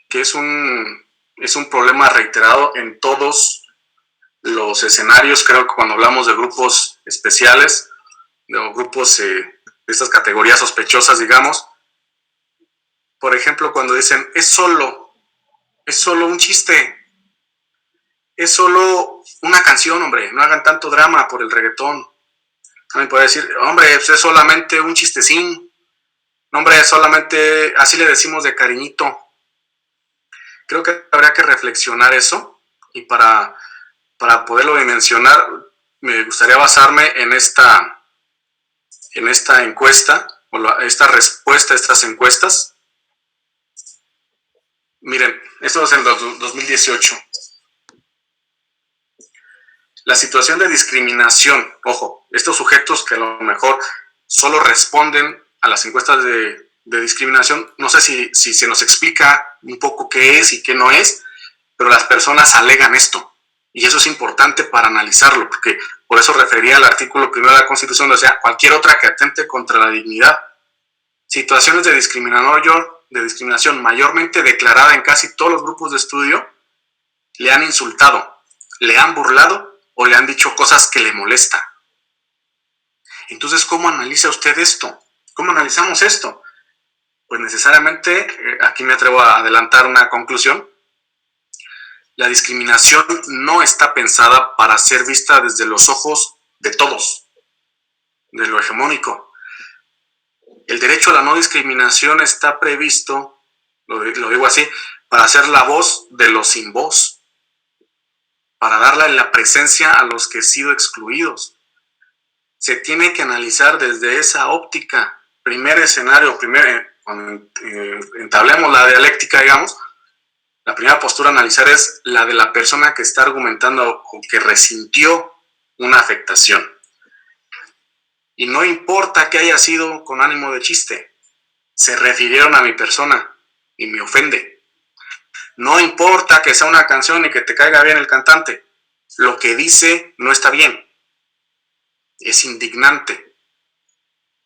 es un problema reiterado en todos los escenarios. Creo que cuando hablamos de grupos especiales, de grupos de estas categorías sospechosas, digamos, por ejemplo, cuando dicen, es solo un chiste, es solo una canción, hombre, no hagan tanto drama por el reggaetón. También puede decir, hombre, pues es solamente un chistecín, hombre, solamente así le decimos de cariñito. Creo que habría que reflexionar eso y para poderlo dimensionar me gustaría basarme en esta encuesta o esta respuesta a estas encuestas. Miren, esto es en 2018. La situación de discriminación, ojo, estos sujetos que a lo mejor solo responden a las encuestas de discriminación, no sé si se nos explica un poco qué es y qué no es, pero las personas alegan esto. Y eso es importante para analizarlo, porque por eso refería al artículo 1 de la Constitución, o sea, cualquier otra que atente contra la dignidad. Situaciones de discriminación mayormente declarada en casi todos los grupos de estudio, le han insultado, le han burlado o le han dicho cosas que le molestan. Entonces, ¿cómo analiza usted esto? ¿Cómo analizamos esto? Pues necesariamente, aquí me atrevo a adelantar una conclusión. La discriminación no está pensada para ser vista desde los ojos de todos, de lo hegemónico. El derecho a la no discriminación está previsto, lo digo así, para ser la voz de los sin voz, para darle la presencia a los que han sido excluidos. Se tiene que analizar desde esa óptica. Primer escenario, cuando entablemos la dialéctica, digamos, la primera postura a analizar es la de la persona que está argumentando o que resintió una afectación. Y no importa que haya sido con ánimo de chiste, se refirieron a mi persona y me ofende. No importa que sea una canción y que te caiga bien el cantante, lo que dice no está bien. Es indignante.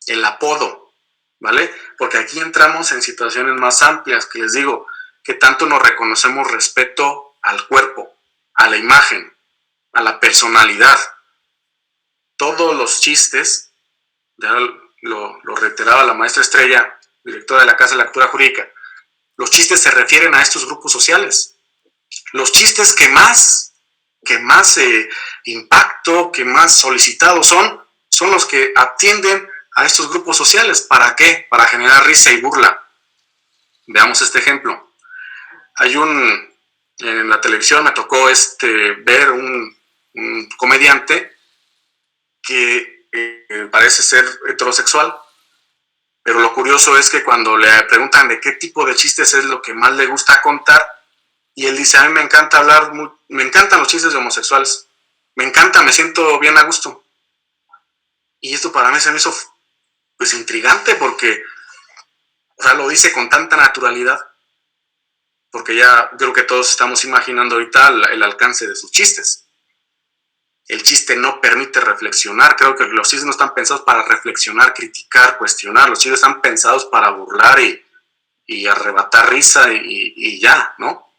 El apodo, ¿vale? Porque aquí entramos en situaciones más amplias, que les digo, que tanto nos reconocemos respeto al cuerpo, a la imagen, a la personalidad. Todos los chistes, ya lo reiteraba la maestra Estrella, directora de la Casa de la Cultura Jurídica, los chistes se refieren a estos grupos sociales. Los chistes que más impacto, que más solicitados son los que atienden a estos grupos sociales. ¿Para qué? Para generar risa y burla. Veamos este ejemplo. En la televisión me tocó ver un comediante que parece ser heterosexual, pero lo curioso es que cuando le preguntan de qué tipo de chistes es lo que más le gusta contar, y él dice, a mí me encanta me encantan los chistes de homosexuales, me siento bien a gusto. Y esto para mí se me hizo pues intrigante porque, o sea, lo dice con tanta naturalidad, porque ya creo que todos estamos imaginando ahorita el alcance de sus chistes. El chiste no permite reflexionar. Creo que los chistes no están pensados para reflexionar, criticar, cuestionar. Los chistes están pensados para burlar y arrebatar risa y ya, ¿no?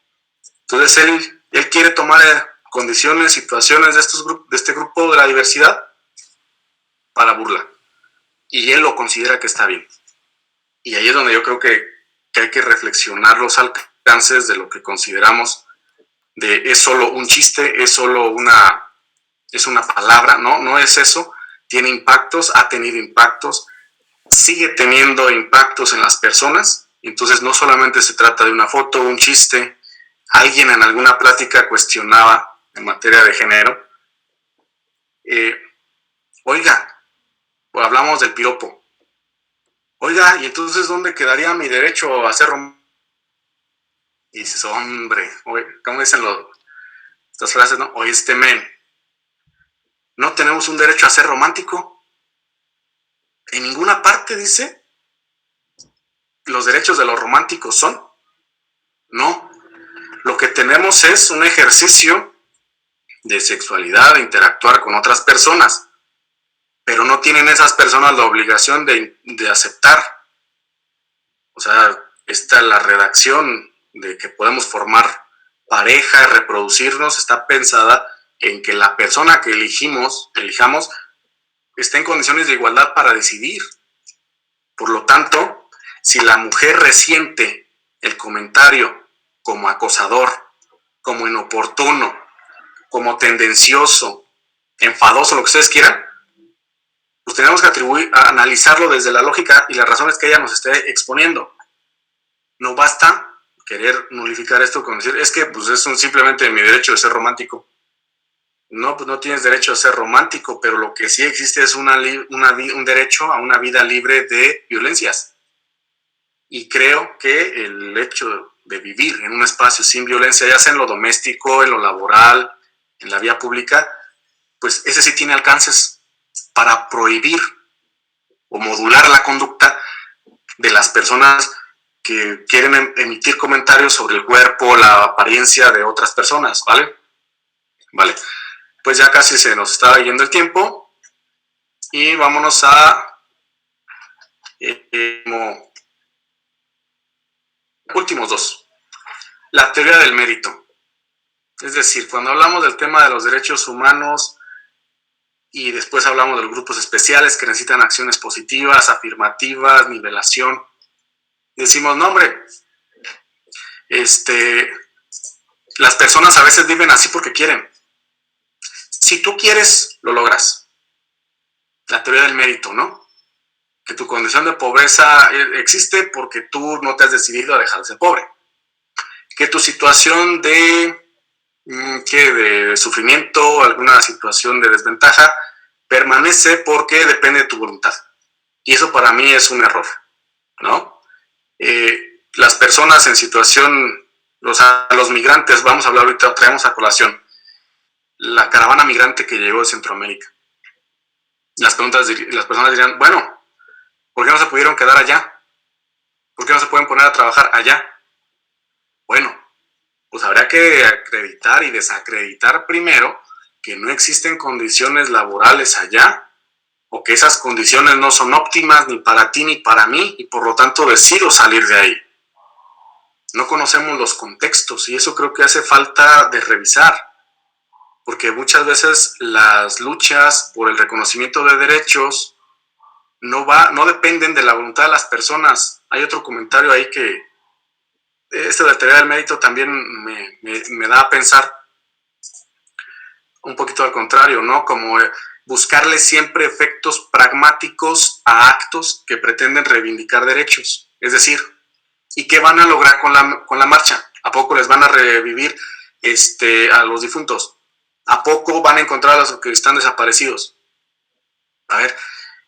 Entonces él quiere tomar condiciones, situaciones de este grupo de la diversidad para burla. Y él lo considera que está bien. Y ahí es donde yo creo que hay que reflexionar los alcances de lo que consideramos es solo un chiste, es solo una palabra, no es eso. Tiene impactos, ha tenido impactos, sigue teniendo impactos en las personas. Entonces no solamente se trata de una foto, un chiste. Alguien en alguna plática cuestionaba en materia de género, oiga, pues hablamos del piropo. Oiga, ¿y entonces dónde quedaría mi derecho a hacer Y dices, hombre, ¿cómo dicen estas frases, no? Oye, men, no tenemos un derecho a ser romántico. En ninguna parte dice los derechos de los románticos son. No. Lo que tenemos es un ejercicio de sexualidad, de interactuar con otras personas, pero no tienen esas personas la obligación de aceptar. O sea, está la redacción de que podemos formar pareja, reproducirnos, está pensada en que la persona que elijamos, esté en condiciones de igualdad para decidir. Por lo tanto, si la mujer resiente el comentario como acosador, como inoportuno, como tendencioso, enfadoso, lo que ustedes quieran, pues tenemos que analizarlo desde la lógica y las razones que ella nos esté exponiendo. No basta querer nulificar esto con decir, es que pues es simplemente mi derecho de ser romántico. No, pues no tienes derecho a ser romántico, pero lo que sí existe es un derecho a una vida libre de violencias. Y creo que el hecho de vivir en un espacio sin violencia, ya sea en lo doméstico, en lo laboral, en la vía pública, pues ese sí tiene alcances para prohibir o modular la conducta de las personas que quieren emitir comentarios sobre el cuerpo, la apariencia de otras personas, ¿vale? Vale, pues ya casi se nos está yendo el tiempo y vámonos a últimos dos. La teoría del mérito. Es decir, cuando hablamos del tema de los derechos humanos y después hablamos de los grupos especiales que necesitan acciones positivas, afirmativas, nivelación, decimos, no hombre, las personas a veces viven así porque quieren. Si tú quieres, lo logras. La teoría del mérito, ¿no? Que tu condición de pobreza existe porque tú no te has decidido a dejar de ser pobre. Que tu situación de sufrimiento, alguna situación de desventaja, permanece porque depende de tu voluntad. Y eso para mí es un error, ¿no? Las personas en situación, los migrantes, vamos a hablar ahorita, traemos a colación, la caravana migrante que llegó de Centroamérica. Las personas dirían, bueno, ¿por qué no se pudieron quedar allá? ¿Por qué no se pueden poner a trabajar allá? Bueno, pues habría que acreditar y desacreditar primero que no existen condiciones laborales allá o que esas condiciones no son óptimas ni para ti ni para mí y por lo tanto decido salir de ahí. No conocemos los contextos y eso creo que hace falta de revisar, porque muchas veces las luchas por el reconocimiento de derechos no dependen de la voluntad de las personas. Hay otro comentario ahí que de la teoría del mérito también me da a pensar un poquito al contrario, ¿no? Como buscarle siempre efectos pragmáticos a actos que pretenden reivindicar derechos. Es decir, ¿y qué van a lograr con la marcha? ¿A poco les van a revivir a los difuntos? ¿A poco van a encontrar a los que están desaparecidos? A ver,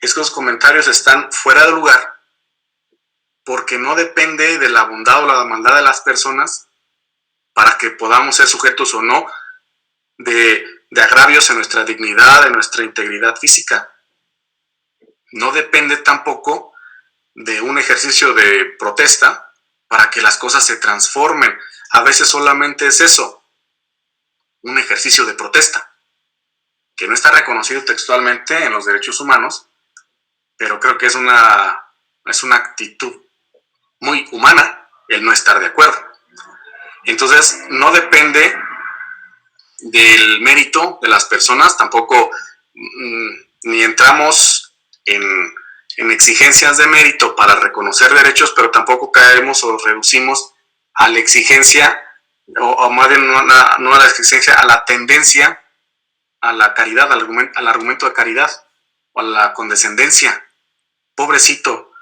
estos comentarios están fuera de lugar porque no depende de la bondad o la maldad de las personas para que podamos ser sujetos o no de agravios en nuestra dignidad, en nuestra integridad física. No depende tampoco de un ejercicio de protesta para que las cosas se transformen. A veces solamente es eso, un ejercicio de protesta, que no está reconocido textualmente en los derechos humanos, pero creo que es una actitud muy humana el no estar de acuerdo. Entonces, no depende del mérito de las personas, tampoco ni entramos en exigencias de mérito para reconocer derechos, pero tampoco caemos o reducimos a la exigencia, o más bien no a la exigencia, a la tendencia, a la caridad, al argumento de caridad, o a la condescendencia. Pobrecito,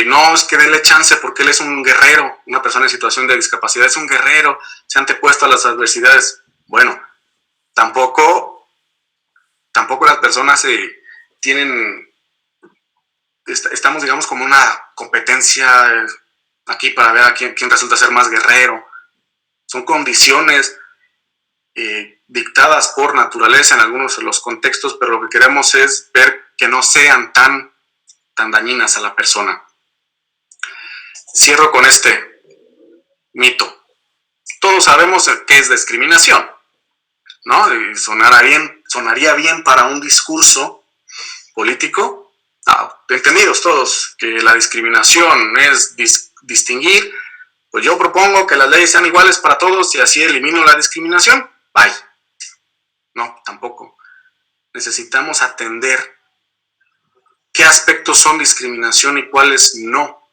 no, es que denle chance porque él es un guerrero, una persona en situación de discapacidad es un guerrero, se ha antepuesto a las adversidades. Bueno, tampoco las personas tienen, estamos digamos como una competencia aquí para ver a quién resulta ser más guerrero. Son condiciones dictadas por naturaleza en algunos de los contextos, pero lo que queremos es ver que no sean tan dañinas a la persona. Cierro con este mito. Todos sabemos qué es discriminación, ¿no? Sonaría bien para un discurso político. Entendidos todos que la discriminación es distinguir. Pues yo propongo que las leyes sean iguales para todos y así elimino la discriminación. Bye. No, tampoco. Necesitamos atender qué aspectos son discriminación y cuáles no.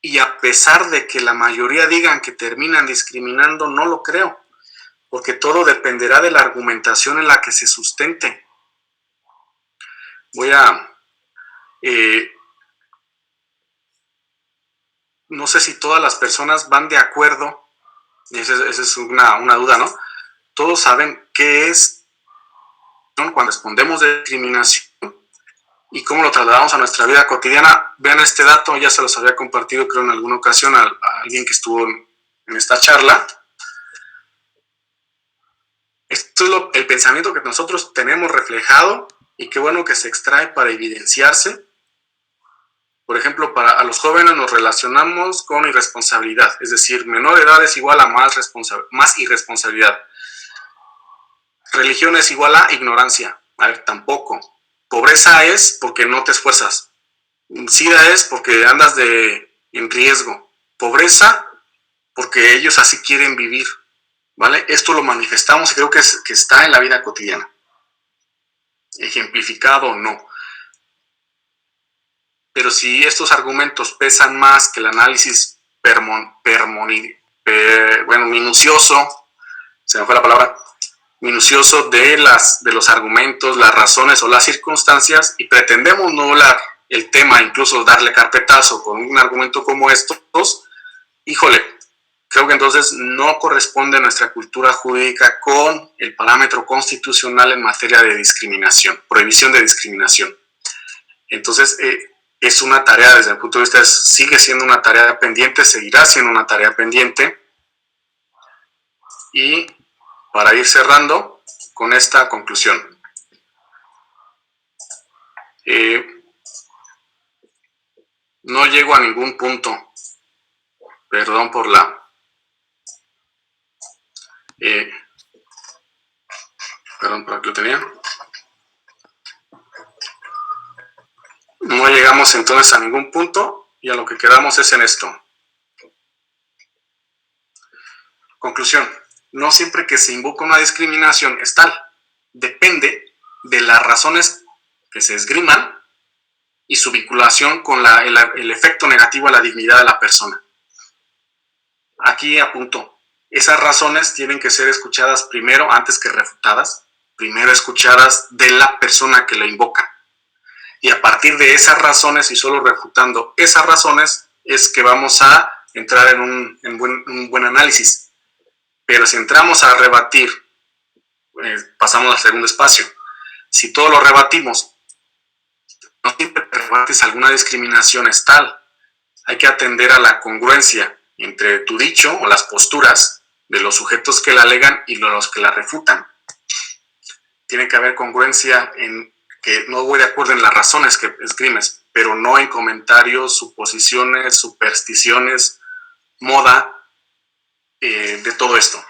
Y a pesar de que la mayoría digan que terminan discriminando, no lo creo, porque todo dependerá de la argumentación en la que se sustente. No sé si todas las personas van de acuerdo, y esa es una duda, ¿no? Todos saben qué es cuando respondemos de discriminación y cómo lo trasladamos a nuestra vida cotidiana. Vean este dato, ya se los había compartido creo en alguna ocasión a alguien que estuvo en esta charla. Esto es el pensamiento que nosotros tenemos reflejado y qué bueno que se extrae para evidenciarse. Por ejemplo, a los jóvenes nos relacionamos con irresponsabilidad, es decir, menor edad es igual a más irresponsabilidad. Religión es igual a ignorancia. A ver, tampoco. Pobreza es porque no te esfuerzas. SIDA es porque andas en riesgo. Pobreza porque ellos así quieren vivir, ¿vale? Esto lo manifestamos y creo que está en la vida cotidiana. Ejemplificado o no. Pero si estos argumentos pesan más que el análisis minucioso, se me fue la palabra, minucioso de los argumentos, las razones o las circunstancias, y pretendemos nublar el tema, incluso darle carpetazo con un argumento como estos, híjole, creo que entonces no corresponde a nuestra cultura jurídica con el parámetro constitucional en materia de discriminación, prohibición de discriminación. Entonces, es una tarea, desde el punto de vista, sigue siendo una tarea pendiente, seguirá siendo una tarea pendiente. Y para ir cerrando con esta conclusión. No llego a ningún punto. Perdón por la... perdón, por aquí lo tenía. No llegamos entonces a ningún punto y a lo que quedamos es en esto. Conclusión. No siempre que se invoca una discriminación es tal. Depende de las razones que se esgriman y su vinculación con el efecto negativo a la dignidad de la persona. Aquí apunto. Esas razones tienen que ser escuchadas primero antes que refutadas. Primero escuchadas de la persona que la invoca. Y a partir de esas razones y solo refutando esas razones es que vamos a entrar en un buen análisis. Pero si entramos a rebatir, pasamos al segundo espacio. Si todo lo rebatimos, no siempre que rebates alguna discriminación es tal. Hay que atender a la congruencia entre tu dicho o las posturas de los sujetos que la alegan y los que la refutan. Tiene que haber congruencia en que no voy de acuerdo en las razones que esgrimes, pero no en comentarios, suposiciones, supersticiones, moda, de todo esto.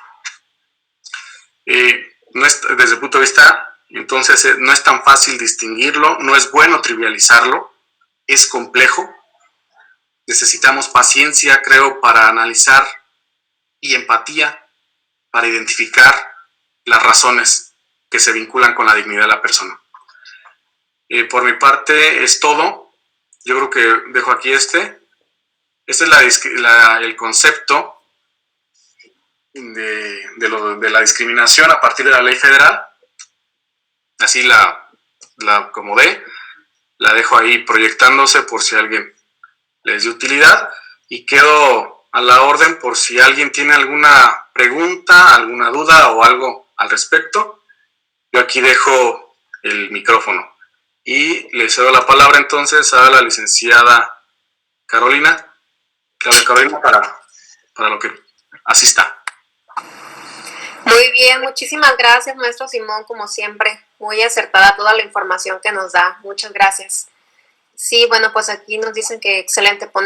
Desde el punto de vista, entonces, no es tan fácil distinguirlo, no es bueno trivializarlo, es complejo. Necesitamos paciencia, creo, para analizar y empatía para identificar las razones que se vinculan con la dignidad de la persona. Por mi parte es todo. Yo creo que dejo aquí este. Este es el concepto de la discriminación a partir de la ley federal. Así la acomodé. La dejo ahí proyectándose por si a alguien les dio utilidad. Y quedo a la orden por si alguien tiene alguna pregunta, alguna duda o algo al respecto. Yo aquí dejo el micrófono. Y le cedo la palabra entonces a la licenciada Carolina Carolina para lo que asista. Muy bien, muchísimas gracias, maestro Simón, como siempre. Muy acertada toda la información que nos da. Muchas gracias. Sí, bueno, pues aquí nos dicen que excelente ponencia.